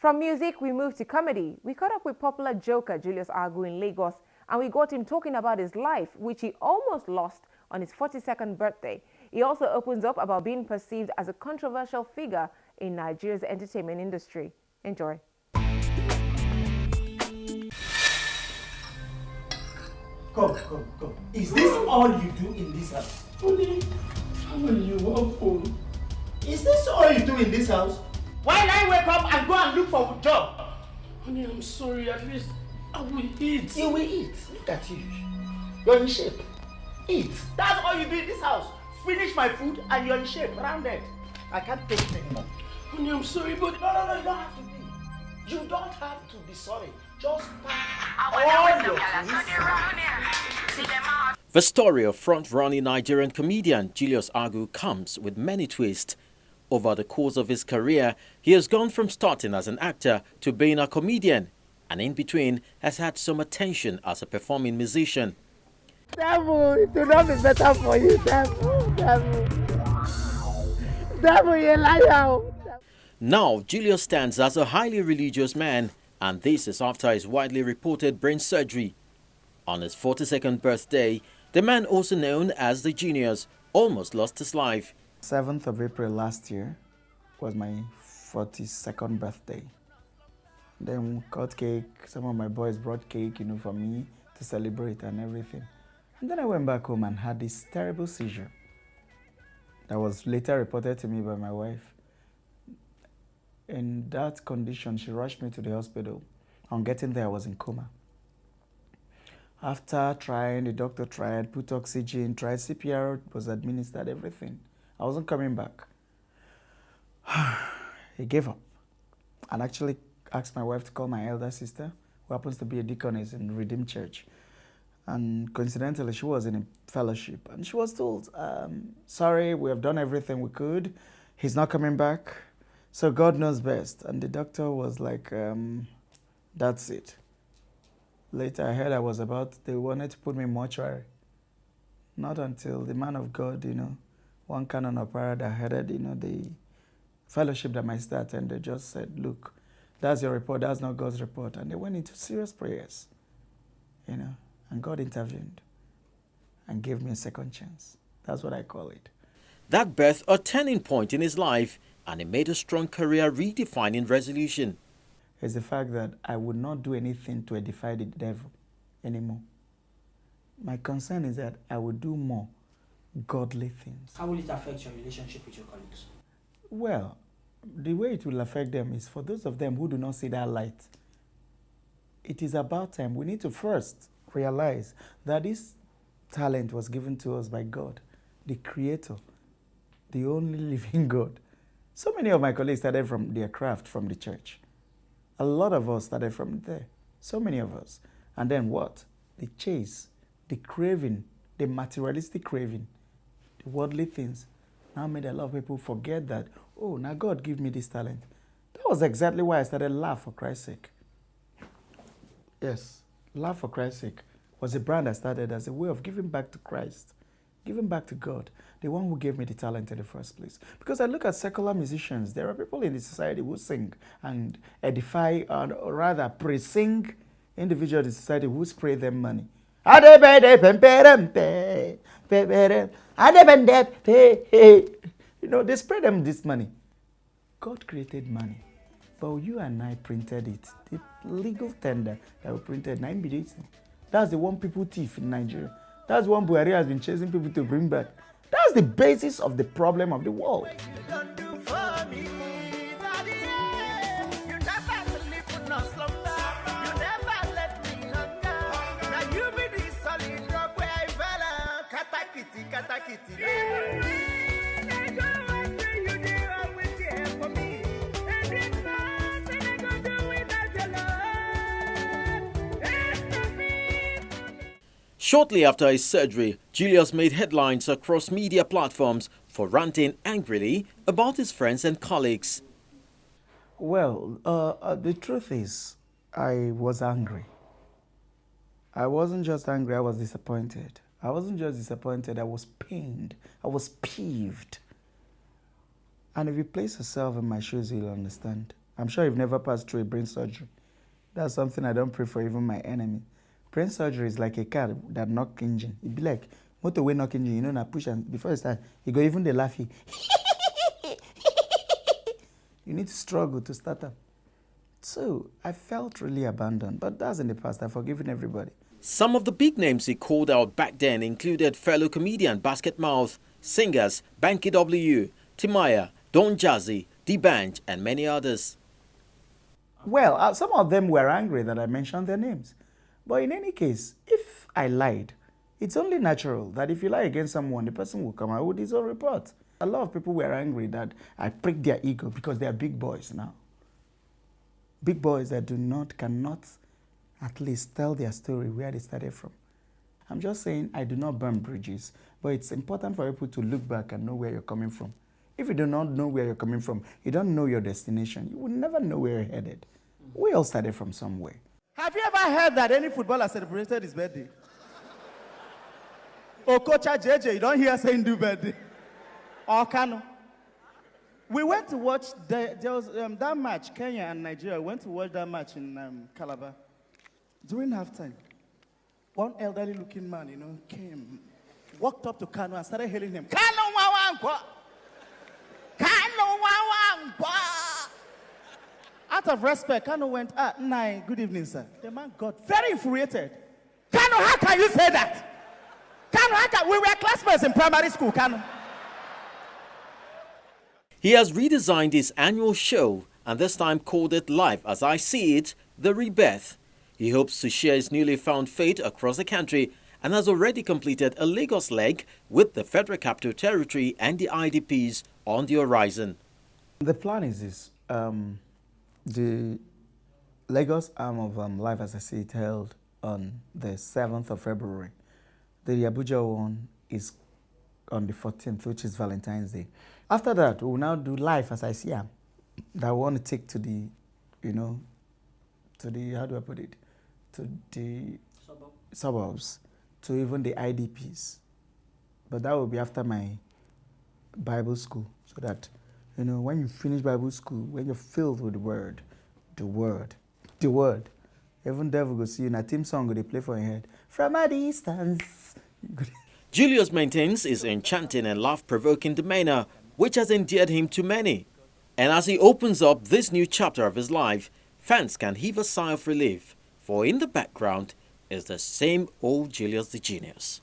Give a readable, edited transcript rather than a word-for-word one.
From music, we move to comedy. We caught up with popular joker Julius Agwu in Lagos, and we got him talking about his life, which he almost lost on his 42nd birthday. He also opens up about being perceived as a controversial figure in Nigeria's entertainment industry. Enjoy. Come. Is this all you do in this house? Honey, how are you? What phone? Is this all you do in this house? Why not wake up and go and look for a job? Honey, I'm sorry. At least I will eat. You will eat. Look at you. You're in shape. Eat. That's all you do in this house. Finish my food and you're in shape, rounded. I can't take it anymore. Honey, I'm sorry, but... No, you don't have to be. You don't have to be sorry. Just pack all your things. The story of front-running Nigerian comedian Julius Agwu comes with many twists. Over the course of his career, he has gone from starting as an actor to being a comedian, and in between has had some attention as a performing musician. Devil, it will not be better for you, devil. Devil, you liar. Now, Julius stands as a highly religious man, and this is after his widely reported brain surgery. On his 42nd birthday, the man, also known as the Genius, almost lost his life. 7th of April last year was my 42nd birthday. Then we cut cake. Some of my boys brought cake, for me to celebrate and everything. And then I went back home and had this terrible seizure that was later reported to me by my wife. In that condition, she rushed me to the hospital. On getting there, I was in coma. After trying, the doctor tried, put oxygen, tried CPR, was administered, everything. I wasn't coming back. He gave up and actually asked my wife to call my elder sister, who happens to be a deaconess in Redeemed Church. And coincidentally, she was in a fellowship. And she was told, sorry, we have done everything we could. He's not coming back. So God knows best. And the doctor was like, that's it. Later, I heard they wanted to put me in mortuary. Not until the man of God, one canon opera that headed, the fellowship that my sister attended, just said, look, that's your report, that's not God's report. And they went into serious prayers, and God intervened and gave me a second chance. That's what I call it. That birthed a turning point in his life, and he made a strong career redefining resolution. It's the fact that I would not do anything to edify the devil anymore. My concern is that I would do more godly things. How will it affect your relationship with your colleagues? Well, the way it will affect them is for those of them who do not see that light. It is about time. We need to first realize that this talent was given to us by God, the Creator, the only living God. So many of my colleagues started from their craft from the church. A lot of us started from there. So many of us. And then what? The chase, the craving, the materialistic craving, the worldly things now made a lot of people forget that, oh, now God give me this talent. That was exactly why I started Laugh for Christ's Sake. Yes, Laugh for Christ's Sake was a brand I started as a way of giving back to Christ, giving back to God, the one who gave me the talent in the first place. Because I look at secular musicians, there are people in the society who sing and edify, or rather pre-sing individuals in the society who spray them money. They spray them this money. God created money, but you and I printed it. The legal tender that we printed 9 billion. That's the one people thief in Nigeria. That's one Buhari has been chasing people to bring back. That's the basis of the problem of the world. Shortly after his surgery, Julius made headlines across media platforms for ranting angrily about his friends and colleagues. Well, the truth is, I was angry. I wasn't just angry, I was disappointed. I wasn't just disappointed, I was pained. I was peeved. And if you place yourself in my shoes, you'll understand. I'm sure you've never passed through a brain surgery. That's something I don't pray for even my enemy. Brain surgery is like a car that knock engine. It be like motorway knock engine, you know, na push and before you start, you go even the laughy. You need to struggle to start up. So I felt really abandoned, but that's in the past. I've forgiven everybody. Some of the big names he called out back then included fellow comedian Basket Mouth, singers Banky W, Timaya, Don Jazzy, D-Banj, and many others. Well, some of them were angry that I mentioned their names. But in any case, if I lied, it's only natural that if you lie against someone, the person will come out with his own report. A lot of people were angry that I pricked their ego because they are big boys now. Big boys that cannot at least tell their story where they started from. I'm just saying I do not burn bridges, but it's important for people to look back and know where you're coming from. If you do not know where you're coming from, you don't know your destination, you will never know where you're headed. We all started from somewhere. Have you ever heard that any footballer celebrated his birthday? Okocha JJ, you don't hear saying do birthday. Or Kano. We went to watch, there was that match, Kenya and Nigeria. We went to watch that match in Calabar. During halftime, one elderly looking man, came, walked up to Kano and started hailing him. Kano Wawankwa! Kano Wawankwa! Out of respect, Kano went, Nai, good evening, sir. The man got very infuriated. Kano, how can you say that? Kano, we were classmates in primary school, Kano. He has redesigned his annual show and this time called it Life As I See It, The Rebirth. He hopes to share his newly found faith across the country and has already completed a Lagos leg with the Federal Capital Territory and the IDPs on the horizon. The plan is this. The Lagos arm of Life As I See It held on the 7th of February. The Abuja one is on the 14th, which is Valentine's Day. After that, we will now do Life As I See It, that we want to take to the, to the, how do I put it? To the suburbs, to even the IDPs. But that will be after my Bible school, so that, when you finish Bible school, when you're filled with the word, even devil will see you in a team song they play for your head. From a distance. Julius maintains his enchanting and laugh-provoking demeanor, which has endeared him to many. And as he opens up this new chapter of his life, fans can heave a sigh of relief, for in the background is the same old Julius the Genius.